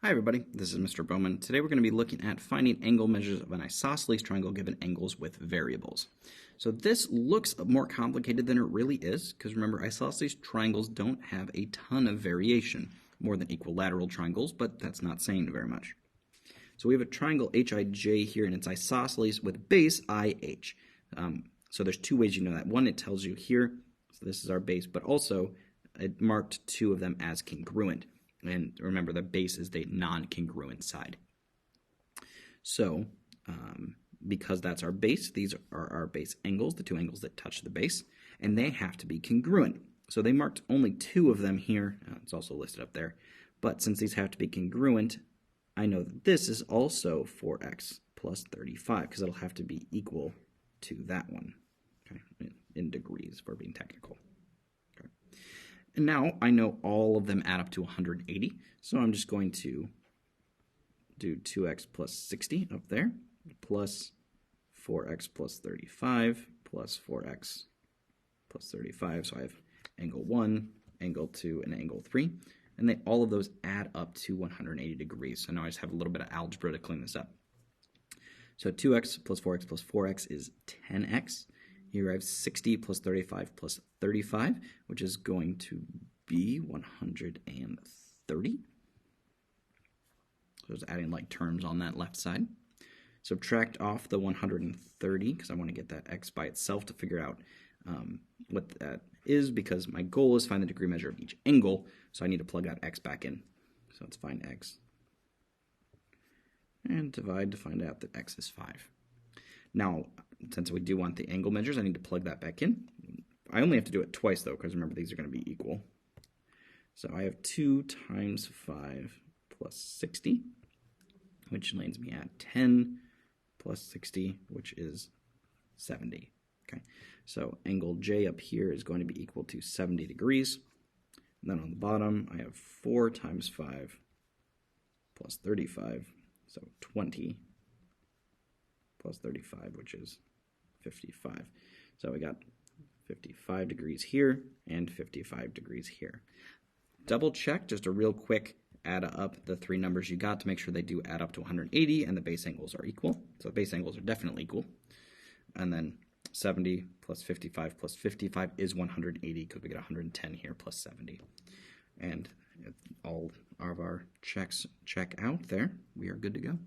Hi everybody, this is Mr. Bowman. Today we're going to be looking at finding angle measures of an isosceles triangle given angles with variables. So this looks more complicated than it really is, because remember, isosceles triangles don't have a ton of variation, more than equilateral triangles, but that's not saying very much. So we have a triangle HIJ here, and it's isosceles with base IH. So there's two ways you know that. One, it tells you here, so this is our base, but also it marked two of them as congruent. And remember, the base is the non-congruent side. So, because that's our base, these are our base angles, the two angles that touch the base, and they have to be congruent. So they marked only two of them here. It's also listed up there. But since these have to be congruent, I know that this is also 4x plus 35, because it'll have to be equal to that one, okay, in degrees, for being technical. And now I know all of them add up to 180, so I'm just going to do 2x plus 60 up there, plus 4x plus 35, plus 4x plus 35, so I have angle 1, angle 2, and angle 3, and all of those add up to 180 degrees, so now I just have a little bit of algebra to clean this up. So 2x plus 4x is 10x. Here I have 60 plus 35 plus 35, which is going to be 130. So it's adding like terms on that left side. Subtract off the 130, because I want to get that x by itself to figure out what that is, because my goal is to find the degree measure of each angle, so I need to plug that x back in. So let's find x. And divide to find out that x is 5. Now, since we do want the angle measures, I need to plug that back in. I only have to do it twice, though, because remember, these are going to be equal. So I have 2 times 5 plus 60, which lands me at 10 plus 60, which is 70. Okay, so angle J up here is going to be equal to 70 degrees. And then on the bottom, I have 4 times 5 plus 35, so 20 plus 35, which is 55. So we got 55 degrees here and 55 degrees here. Double check, just a real quick add up the three numbers you got to make sure they do add up to 180 and the base angles are equal. So the base angles are definitely equal. And then 70 plus 55 plus 55 is 180, because we get 110 here plus 70. And all of our checks check out there. We are good to go.